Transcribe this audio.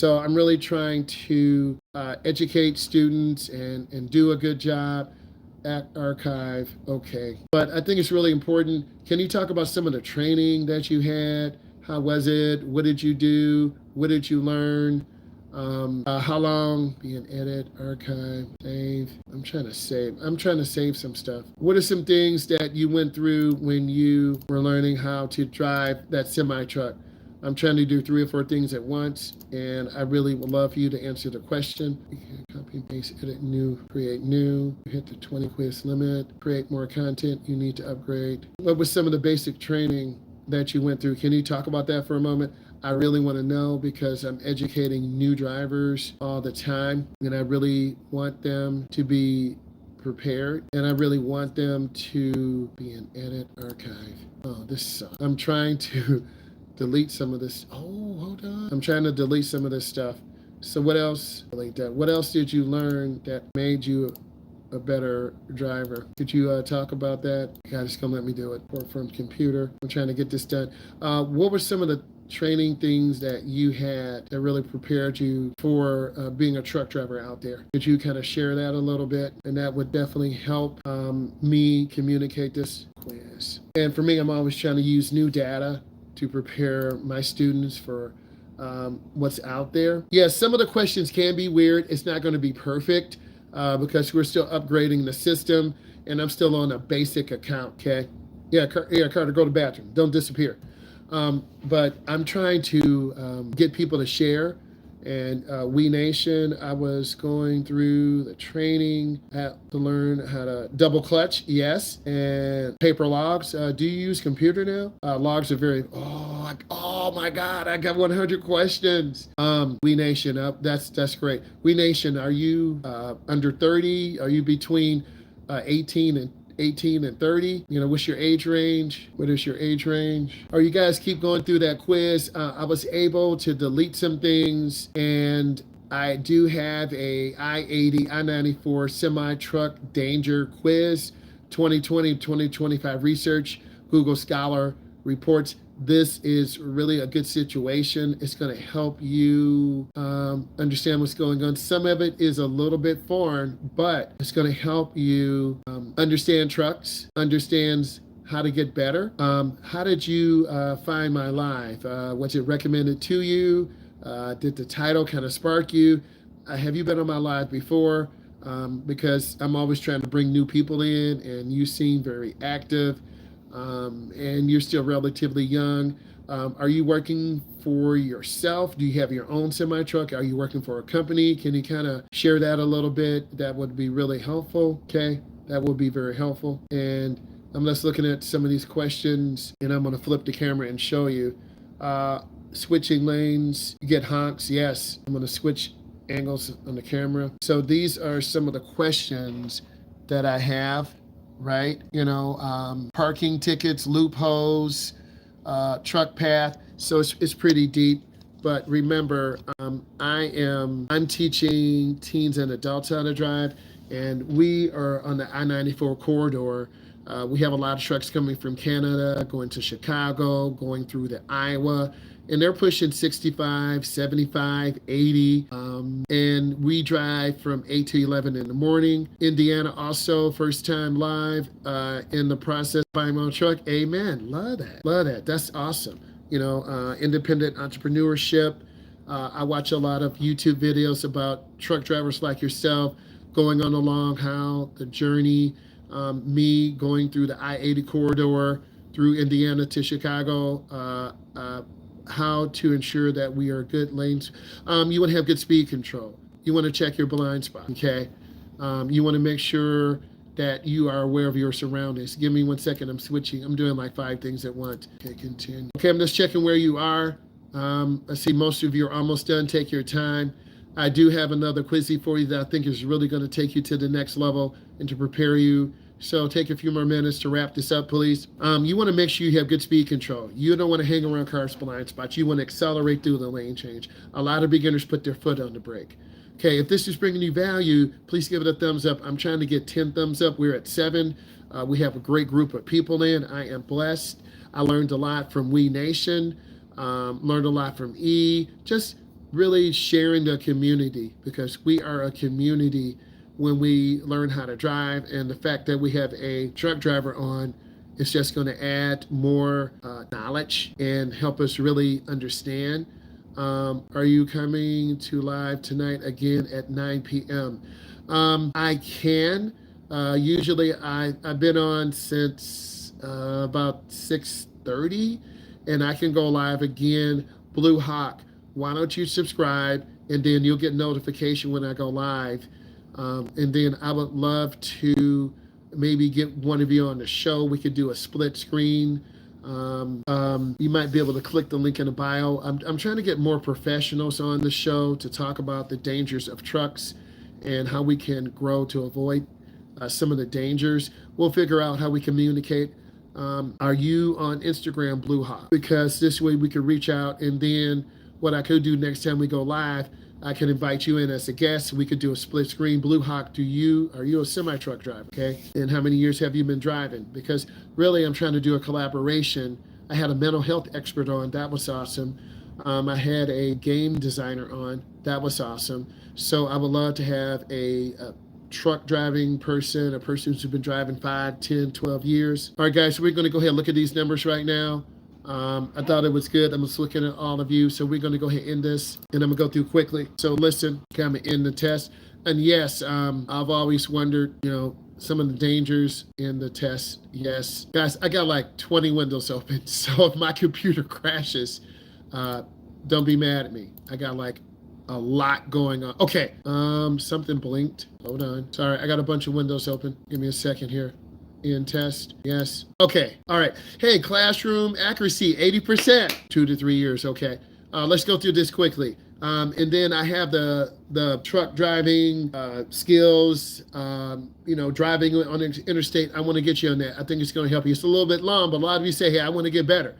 So I'm really trying to educate students and do a good job at archive. Okay. But I think it's really important. Can you talk about some of the training that you had? How was it? What did you do? What did you learn? How long? Be an edit, archive, save. I'm trying to save some stuff. What are some things that you went through when you were learning how to drive that semi truck? I'm trying to do 3 or 4 things at once, and I really would love for you to answer the question. You can copy and paste, edit new, create new, hit the 20 quiz limit, create more content, you need to upgrade. What was some of the basic training that you went through? Can you talk about that for a moment? I really want to know because I'm educating new drivers all the time, and I really want them to be prepared, and I really want them to be an edit, archive. Oh, this sucks. I'm trying to delete some of this. Oh, hold on. I'm trying to delete some of this stuff. So what else? Delete that. What else did you learn that made you a better driver? Could you talk about that? God, it's gonna let me do it. Or from computer. I'm trying to get this done. What were some of the training things that you had that really prepared you for being a truck driver out there? Could you kind of share that a little bit? And that would definitely help me communicate this quiz. And for me, I'm always trying to use new data to prepare my students for what's out there. Yeah, some of the questions can be weird. It's not going to be perfect because we're still upgrading the system, and I'm still on a basic account, okay? Yeah, Carter, go to the bathroom. Don't disappear. But I'm trying to get people to share. And We Nation, I was going through the training, had to learn how to double clutch, yes, and paper logs. Do you use computer now? Logs are very, oh my God, I got 100 questions. We Nation, that's great. We Nation, are you under 30? Are you between 18 and 30? You know, what's your age range? What is your age range? Or you guys keep going through that quiz. I was able to delete some things, and I do have a I-80, I-94 semi-truck danger quiz, 2020-2025 research, Google Scholar reports. This is really a good situation. It's going to help you understand what's going on. Some of it is a little bit foreign, but it's going to help you understand trucks, understands how to get better. How did you find my live? Was it recommended to you? Did the title kind of spark you? Have you been on my live before? Because I'm always trying to bring new people in, and you seem very active. And you're still relatively young. Are you working for yourself? Do you have your own semi-truck? Are you working for a company? Can you kind of share that a little bit? That would be really helpful, okay? That would be very helpful. And I'm just looking at some of these questions, and I'm going to flip the camera and show you. Switching lanes, you get honks, yes. I'm going to switch angles on the camera. So these are some of the questions that I have. Right? You know, parking tickets, loopholes, truck path. So it's pretty deep. But remember, I'm teaching teens and adults how to drive, and we are on the I-94 corridor. We have a lot of trucks coming from Canada, going to Chicago, going through the Iowa, and they're pushing 65, 75, 80. And we drive from 8 to 11 in the morning. Indiana also, first time live in the process, buying my own truck. Amen. Love that. Love that. That's awesome. You know, independent entrepreneurship. I watch a lot of YouTube videos about truck drivers like yourself going on along how the journey, me going through the I-80 corridor through Indiana to Chicago, how to ensure that we are good lanes. You want to have good speed control. You want to check your blind spot, okay? You want to make sure that you are aware of your surroundings. Give me 1 second, I'm switching. I'm doing like 5 things at once. Okay, continue. Okay, I'm just checking where you are. I see most of you are almost done. Take your time. I do have another quizzy for you that I think is really going to take you to the next level and to prepare you. So take a few more minutes to wrap this up, please. You want to make sure you have good speed control. You don't want to hang around cars' blind spots. You want to accelerate through the lane change. A lot of beginners put their foot on the brake. Okay, if this is bringing you value, please give it a thumbs up. I'm trying to get 10 thumbs up. We're at 7. We have a great group of people in. I am blessed. I learned a lot from We Nation. Learned a lot from E. Just really sharing the community, because we are a community when we learn how to drive. And the fact that we have a truck driver on is just going to add more knowledge and help us really understand. Are you coming to live tonight again at 9 p.m.? I can. Usually I've been on since about 6:30, and I can go live again. Blue Hawk, why don't you subscribe, and then you'll get notification when I go live. And then I would love to maybe get one of you on the show. We could do a split screen. You might be able to click the link in the bio. I'm trying to get more professionals on the show to talk about the dangers of trucks and how we can grow to avoid some of the dangers. We'll figure out how we communicate. Are you on Instagram, Blue Hawk? Because this way we could reach out, and then what I could do next time we go live, I can invite you in as a guest. We could do a split screen. Blue Hawk, are you a semi-truck driver? Okay. And how many years have you been driving? Because really I'm trying to do a collaboration. I had a mental health expert on. That was awesome. I had a game designer on. That was awesome. So I would love to have a truck driving person, a person who's been driving 5, 10, 12 years. All right, guys, so we're going to go ahead and look at these numbers right now. I thought it was good. I'm just looking at all of you. So we're going to go ahead and end this, and I'm going to go through quickly. So listen, kind of end the test. And yes, I've always wondered, some of the dangers in the test. Yes, guys, I got like 20 windows open. So if my computer crashes, don't be mad at me. I got like a lot going on. Okay, something blinked. Hold on. Sorry, I got a bunch of windows open. Give me a second here. In test, yes. Okay, all right. Hey, classroom accuracy, 80%, 2 to 3 years, okay. Let's go through this quickly. And then I have the truck driving skills, driving on the interstate. I want to get you on that. I think it's going to help you. It's a little bit long, but a lot of you say, hey, I want to get better.